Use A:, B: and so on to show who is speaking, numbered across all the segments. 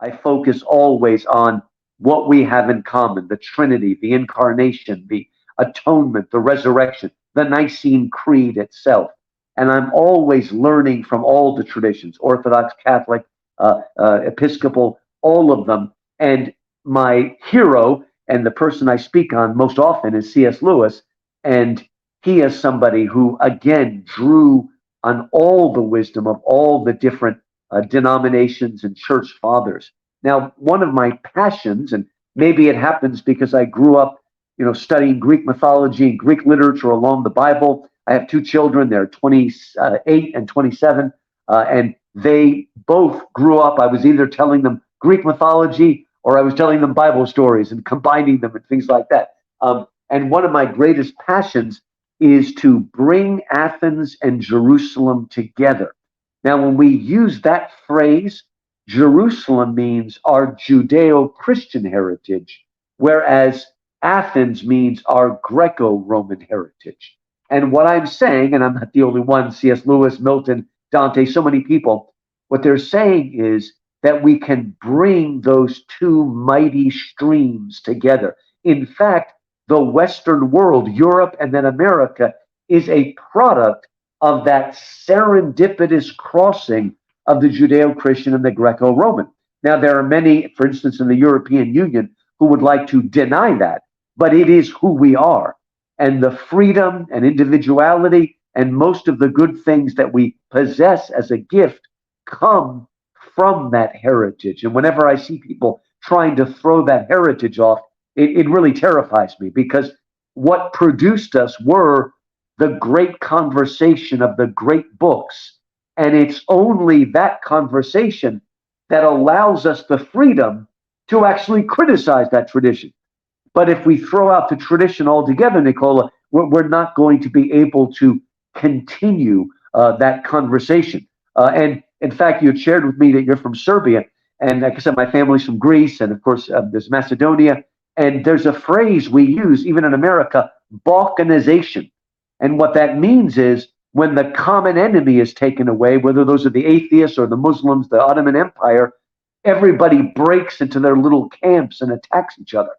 A: I focus always on what we have in common: the Trinity, the Incarnation, the atonement, the resurrection, the Nicene Creed itself. And I'm always learning from all the traditions: Orthodox, Catholic, Episcopal, all of them. And my hero and the person I speak on most often is C.S. Lewis. And he is somebody who, again, drew on all the wisdom of all the different denominations and church fathers. Now, one of my passions, and maybe it happens because I grew up, studying Greek mythology and Greek literature along the Bible. I have two children. They're 28 and 27, and they both grew up. I was either telling them Greek mythology or I was telling them Bible stories and combining them and things like that. And one of my greatest passions is to bring Athens and Jerusalem together. Now, when we use that phrase, Jerusalem means our Judeo-Christian heritage, whereas Athens means our Greco-Roman heritage. And what I'm saying, and I'm not the only one, C.S. Lewis, Milton, Dante, so many people, what they're saying is that we can bring those two mighty streams together. In fact, the Western world, Europe and then America, is a product of that serendipitous crossing of the Judeo-Christian and the Greco-Roman. Now, there are many, for instance, in the European Union, who would like to deny that, but it is who we are. And the freedom and individuality and most of the good things that we possess as a gift come from that heritage. And whenever I see people trying to throw that heritage off, it really terrifies me, because what produced us were the great conversation of the great books. And it's only that conversation that allows us the freedom to actually criticize that tradition. But if we throw out the tradition altogether, Nicola, we're not going to be able to continue that conversation. And in fact, you had shared with me that you're from Serbia. And like I said, my family's from Greece. And of course, there's Macedonia. And there's a phrase we use, even in America, balkanization. And what that means is when the common enemy is taken away, whether those are the atheists or the Muslims, the Ottoman Empire, everybody breaks into their little camps and attacks each other.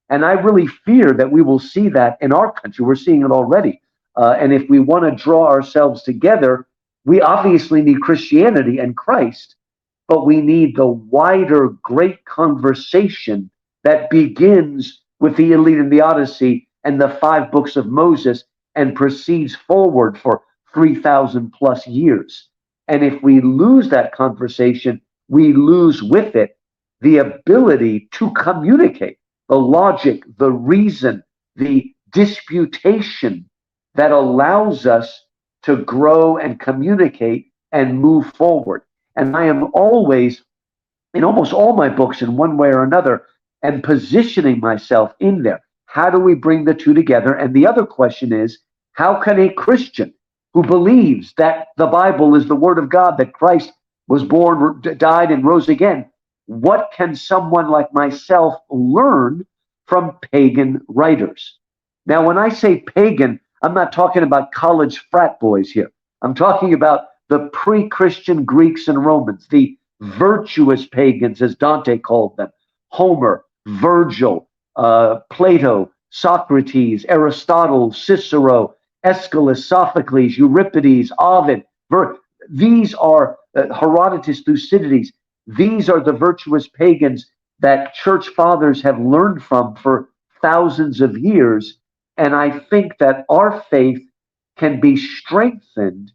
A: And I really fear that we will see that in our country. We're seeing it already. And if we want to draw ourselves together, we obviously need Christianity and Christ, but we need the wider, great conversation that begins with the Iliad and the Odyssey and the 5 books of Moses and proceeds forward for 3,000 plus years. And if we lose that conversation, we lose with it the ability to communicate, the logic, the reason, the disputation that allows us to grow and communicate and move forward. And I am always, in almost all my books, in one way or another, and positioning myself in there. How do we bring the two together? And the other question is, how can a Christian who believes that the Bible is the Word of God, that Christ was born, died, and rose again, what can someone like myself learn from pagan writers? Now, when I say pagan, I'm not talking about college frat boys here. I'm talking about the pre-Christian Greeks and Romans, the virtuous pagans, as Dante called them: Homer, Virgil, Plato, Socrates, Aristotle, Cicero, Aeschylus, Sophocles, Euripides, Ovid. These are Herodotus, Thucydides. These are the virtuous pagans that church fathers have learned from for thousands of years. And I think that our faith can be strengthened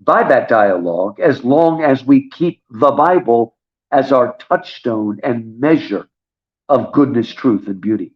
A: by that dialogue as long as we keep the Bible as our touchstone and measure of goodness, truth, and beauty.